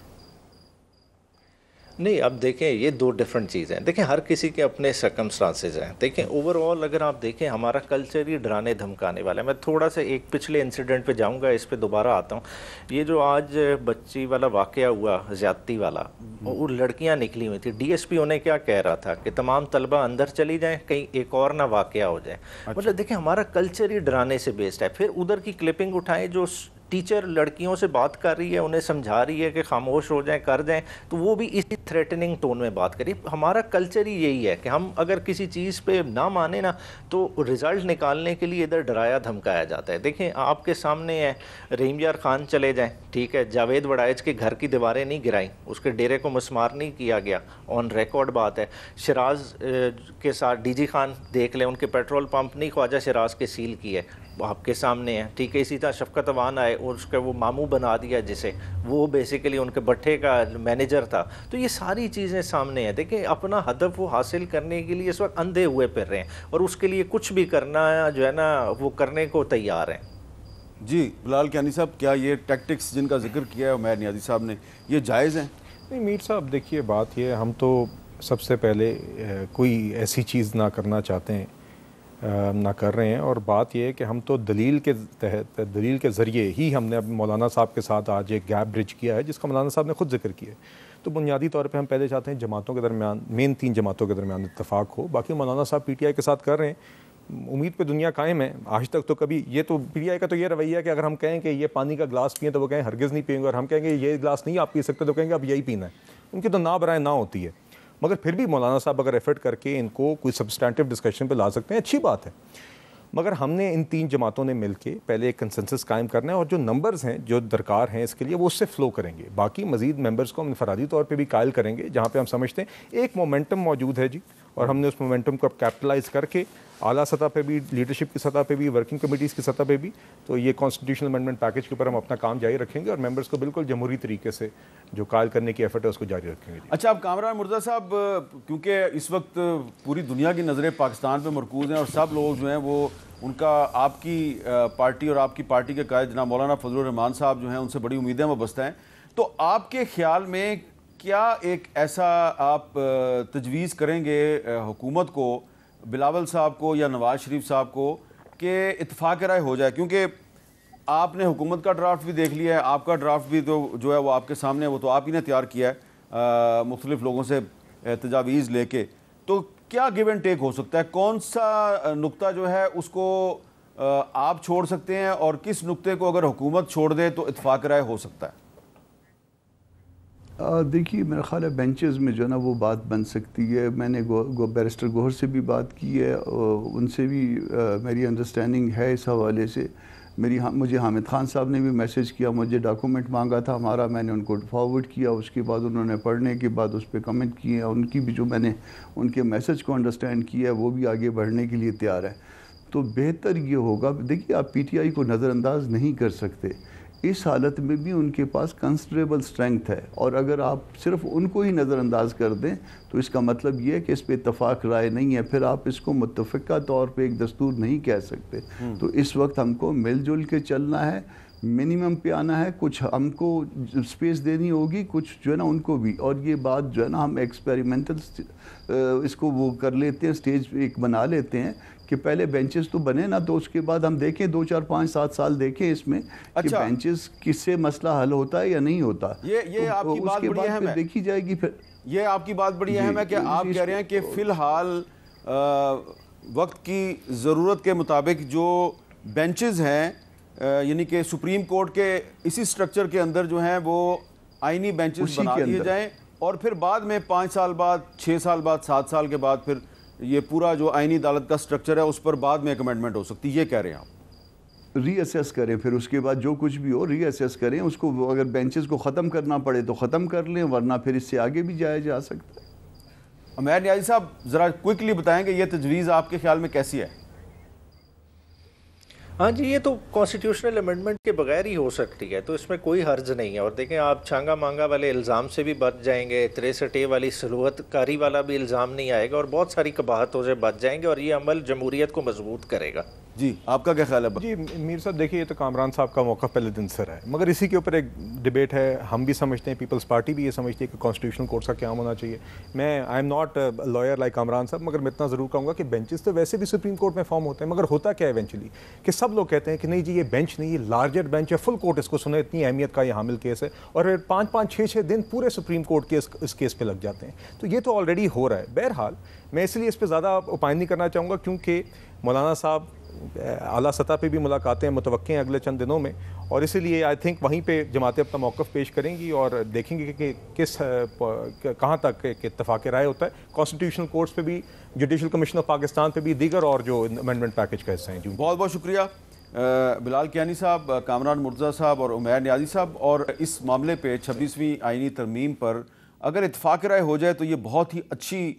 نہیں, اب دیکھیں یہ 2 ڈیفرنٹ چیزیں ہیں. دیکھیں ہر کسی کے اپنے سرکمسٹانسز ہیں. دیکھیں اوور آل اگر آپ دیکھیں ہمارا کلچر ہی ڈرانے دھمکانے والا ہے. میں تھوڑا سا ایک پچھلے انسیڈنٹ پہ جاؤں گا, اس پہ دوبارہ آتا ہوں. یہ جو آج بچی والا واقعہ ہوا, زیادتی والا, وہ لڑکیاں نکلی ہوئی تھی. ڈی ایس پی انہیں کیا کہہ رہا تھا کہ تمام طلبہ اندر چلی جائیں, کہیں ایک اور نہ واقعہ ہو جائے. مطلب دیکھیں ہمارا کلچر ہی ڈرانے سے بیسڈ ہے. پھر ادھر کی کلپنگ اٹھائیں جو ٹیچر لڑکیوں سے بات کر رہی ہے, انہیں سمجھا رہی ہے کہ خاموش ہو جائیں, کر جائیں, تو وہ بھی اسی تھریٹننگ ٹون میں بات کری. ہمارا کلچر ہی یہی ہے کہ ہم اگر کسی چیز پہ نہ مانیں نا تو رزلٹ نکالنے کے لیے ادھر ڈرایا دھمکایا جاتا ہے. دیکھیں آپ کے سامنے ہے, رحیم یار خان چلے جائیں, ٹھیک ہے, جاوید وڑائچ کے گھر کی دیواریں نہیں گرائیں, اس کے ڈیرے کو مسمار نہیں کیا گیا, آن ریکارڈ بات ہے. شیراز کے ساتھ ڈی جی خان دیکھ لیں, ان کے پیٹرول پمپ نہیں خواجہ شیراز کے سیل کیے, آپ کے سامنے ہیں, ٹھیک ہے. اسی طرح شفقت اوان آئے اور اس کا وہ ماموں بنا دیا جسے, وہ بیسیکلی ان کے بٹھے کا مینیجر تھا. تو یہ ساری چیزیں سامنے ہیں. دیکھیں اپنا ہدف وہ حاصل کرنے کے لیے اس وقت اندھے ہوئے پھر رہے ہیں, اور اس کے لیے کچھ بھی کرنا جو ہے نا وہ کرنے کو تیار ہیں. جی بلال کیانی صاحب, کیا یہ ٹیکٹکس جن کا ذکر کیا ہے عمیر نیازی صاحب نے, یہ جائز ہیں؟ نہیں میر صاحب, دیکھیے بات یہ ہے, ہم تو سب سے پہلے کوئی ایسی چیز نہ کرنا چاہتے ہیں, نہ کر رہے ہیں. اور بات یہ ہے کہ ہم تو دلیل کے تحت, دلیل کے ذریعے ہی ہم نے مولانا صاحب کے ساتھ آج ایک گیپ برج کیا ہے جس کا مولانا صاحب نے خود ذکر کیا ہے. تو بنیادی طور پہ ہم پہلے چاہتے ہیں جماعتوں کے درمیان, مین 3 جماعتوں کے درمیان اتفاق ہو. باقی مولانا صاحب پی ٹی آئی کے ساتھ کر رہے ہیں, امید پہ دنیا قائم ہے. آج تک تو کبھی یہ تو پی ٹی آئی کا تو یہ رویہ ہے کہ اگر ہم کہیں کہ یہ پانی کا گلاس پئیں تو وہ کہیں ہرگز نہیں پئیں گے, اور ہم کہیں گے یہ گلاس نہیں آپ پی سکتے تو کہیں گے اب یہی پینا ہے. ان کی تو نہ برائے نہ ہوتی ہے. مگر پھر بھی مولانا صاحب اگر ایفرٹ کر کے ان کو کوئی سبسٹینٹیو ڈسکشن پہ لا سکتے ہیں, اچھی بات ہے. مگر ہم نے ان 3 جماعتوں نے مل کے پہلے ایک کنسنسس قائم کرنا ہے, اور جو نمبرز ہیں جو درکار ہیں اس کے لیے وہ اس سے فلو کریں گے. باقی مزید ممبرز کو ہم انفرادی طور پہ بھی قائل کریں گے جہاں پہ ہم سمجھتے ہیں ایک مومنٹم موجود ہے جی, اور ہم نے اس مومنٹم کو کیپٹلائز کر کے اعلیٰ سطح پہ بھی، لیڈرشپ کی سطح پہ بھی، ورکنگ کمیٹیز کی سطح پہ بھی، تو یہ کانسٹیٹیوشنل امینڈمنٹ پیکج کے اوپر ہم اپنا کام جاری رکھیں گے اور ممبرس کو بالکل جمہوری طریقے سے جو قائل کرنے کی ایفرٹ ہے اس کو جاری رکھیں گے. اچھا، اب کامران مرزا صاحب، کیونکہ اس وقت پوری دنیا کی نظریں پاکستان پہ مرکوز ہیں اور سب لوگ جو ہیں وہ ان کا آپ کی پارٹی اور آپ کی پارٹی کے قائد جناب مولانا فضل الرحمان صاحب جو ہیں ان سے بڑی امیدیں وابستہ ہیں، تو آپ کے خیال میں کیا ایک ایسا آپ تجویز کریں گے حکومت کو، بلاول صاحب کو یا نواز شریف صاحب کو، کہ اتفاق رائے ہو جائے؟ کیونکہ آپ نے حکومت کا ڈرافٹ بھی دیکھ لیا ہے، آپ کا ڈرافٹ بھی تو جو ہے وہ آپ کے سامنے ہے، وہ تو آپ ہی نے تیار کیا ہے مختلف لوگوں سے تجاویز لے کے، تو کیا گیو اینڈ ٹیک ہو سکتا ہے؟ کون سا نقطہ جو ہے اس کو آپ چھوڑ سکتے ہیں اور کس نقطے کو اگر حکومت چھوڑ دے تو اتفاق رائے ہو سکتا ہے؟ دیکھیے میرا خیال ہے بینچز میں جو ہے نا وہ بات بن سکتی ہے. میں نے بیرسٹر گوہر سے بھی بات کی ہے، ان سے بھی میری انڈرسٹینڈنگ ہے اس حوالے سے. مجھے حامد خان صاحب نے بھی میسیج کیا، مجھے ڈاکومنٹ مانگا تھا ہمارا، میں نے ان کو فارورڈ کیا، اس کے بعد انہوں نے پڑھنے کے بعد اس پہ کمنٹ کیے ہیں. ان کی بھی جو میں نے ان کے میسیج کو انڈرسٹینڈ کیا ہے وہ بھی آگے بڑھنے کے لیے تیار ہے. تو بہتر یہ ہوگا، دیکھیے آپ پی ٹی آئی کو نظر انداز نہیں کر سکتے، اس حالت میں بھی ان کے پاس کنسیڈریبل اسٹرینگتھ ہے، اور اگر آپ صرف ان کو ہی نظر انداز کر دیں تو اس کا مطلب یہ ہے کہ اس پہ اتفاق رائے نہیں ہے، پھر آپ اس کو متفقہ طور پہ ایک دستور نہیں کہہ سکتے. تو اس وقت ہم کو مل جل کے چلنا ہے، منیمم پہ آنا ہے، کچھ ہم کو سپیس دینی ہوگی، کچھ جو ہے نا ان کو بھی. اور یہ بات جو ہے نا ہم ایکسپیریمنٹل اس کو وہ کر لیتے ہیں، سٹیج ایک بنا لیتے ہیں کہ پہلے بینچز تو بنے نا، تو اس کے بعد ہم دیکھیں 2 4 5 7 سال دیکھیں اس میں کہ بینچز کس سے مسئلہ حل ہوتا ہے یا نہیں ہوتا. یہ آپ کی بات بڑی اہم ہے، دیکھی جائے گی. پھر یہ آپ کی بات بڑی اہم ہے کہ آپ کہہ رہے ہیں کہ فی الحال وقت کی ضرورت کے مطابق جو بینچز ہیں، یعنی کہ سپریم کورٹ کے اسی سٹرکچر کے اندر جو ہیں وہ آئینی بینچز بنا دیے جائیں، اور پھر بعد میں 5 سال بعد، 6 سال بعد، 7 سال کے بعد پھر یہ پورا جو آئینی عدالت کا سٹرکچر ہے اس پر بعد میں ایک امینڈمنٹ ہو سکتی ہے. یہ کہہ رہے ہیں آپ؟ ری اسیس کریں، پھر اس کے بعد جو کچھ بھی ہو ری اسیس کریں اس کو. اگر بینچز کو ختم کرنا پڑے تو ختم کر لیں، ورنہ پھر اس سے آگے بھی جایا جا سکتا ہے. عمیر نیازی صاحب ذرا کوئکلی بتائیں کہ یہ تجویز آپ کے خیال میں کیسی ہے؟ ہاں جی، یہ تو کانسٹیٹیوشنل امینڈمنٹ کے بغیر ہی ہو سکتی ہے، تو اس میں کوئی حرج نہیں ہے. اور دیکھیں آپ چھانگا مانگا والے الزام سے بھی بچ جائیں گے، ترے سٹے والی سلوت کاری والا بھی الزام نہیں آئے گا، اور بہت ساری قباحتوں سے بچ جائیں گے، اور یہ عمل جمہوریت کو مضبوط کرے گا. جی آپ کا کیا خیال ہے؟ جی میر صاحب دیکھیے، یہ تو کامران صاحب کا موقف پہلے دن سے رہا ہے، مگر اسی کے اوپر ایک ڈبیٹ ہے. ہم بھی سمجھتے ہیں، پیپلز پارٹی بھی یہ سمجھتی ہے کہ کانسٹیٹیوشنل کورٹ کا قیام ہونا چاہیے. میں I am not liar like Kamran صاحب، مگر میں اتنا ضرور کہوں گا کہ بینچز تو ویسے بھی سپریم کورٹ میں فارم ہوتے ہیں، مگر ہوتا کیا ہے ایونچولی کہ سب لوگ کہتے ہیں کہ نہیں جی یہ بینچ نہیں، یہ لارجر بینچ ہے، فل کورٹ اس کو سنے، اتنی اہمیت کا یہ حامل کیس ہے، اور 5-5 6 دن پورے سپریم کورٹ کے اس کیس پہ لگ جاتے ہیں. تو یہ تو آلریڈی ہو رہا ہے. بہرحال میں اس لیے اس پہ زیادہ اوپائن نہیں کرنا چاہوں گا، کیونکہ مولانا صاحب اعلیٰ سطح پہ بھی ملاقاتیں متوقع ہیں اگلے چند دنوں میں، اور اسی لیے آئی تھنک وہیں پہ جماعتیں اپنا موقف پیش کریں گی اور دیکھیں گے کہ کہاں تک اتفاق رائے ہوتا ہے. کانسٹیٹیوشنل کورٹس پہ بھی، جوڈیشل کمیشن آف پاکستان پہ بھی، دیگر اور جو امینڈمنٹ پیکج کا حصہ ہیں. بہت بہت شکریہ بلال کیانی صاحب، کامران مرتضیٰ صاحب اور عمیر نیازی صاحب. اور اس معاملے پہ 26ویں آئینی ترمیم پر اگر اتفاق رائے ہو جائے تو یہ بہت ہی اچھی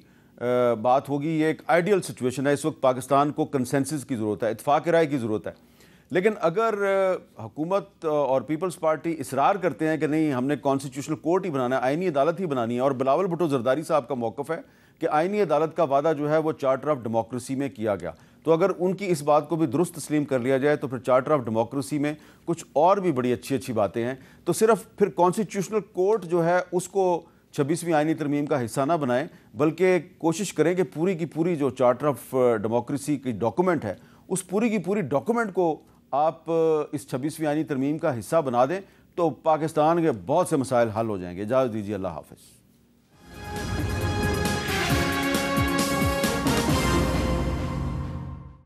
بات ہوگی. یہ ایک آئیڈیل سچویشن ہے. اس وقت پاکستان کو کنسنسس کی ضرورت ہے، اتفاق رائے کی ضرورت ہے. لیکن اگر حکومت اور پیپلز پارٹی اصرار کرتے ہیں کہ نہیں ہم نے کانسٹیٹیوشنل کورٹ ہی بنانا ہے، آئینی عدالت ہی بنانی ہے، اور بلاول بھٹو زرداری صاحب کا موقف ہے کہ آئینی عدالت کا وعدہ جو ہے وہ چارٹر آف ڈیموکریسی میں کیا گیا، تو اگر ان کی اس بات کو بھی درست تسلیم کر لیا جائے تو پھر چارٹر آف ڈیموکریسی میں کچھ اور بھی بڑی اچھی باتیں ہیں. تو صرف پھر کانسٹیٹیوشنل کورٹ جو ہے اس کو 26ویں آئینی ترمیم کا حصہ نہ بنائیں، بلکہ کوشش کریں کہ پوری کی پوری جو چارٹر آف ڈیموکریسی کی ڈاکومنٹ ہے اس پوری کی پوری ڈاکومنٹ کو آپ اس 26ویں آئینی ترمیم کا حصہ بنا دیں، تو پاکستان کے بہت سے مسائل حل ہو جائیں گے. اجازت دیجیے، اللہ حافظ.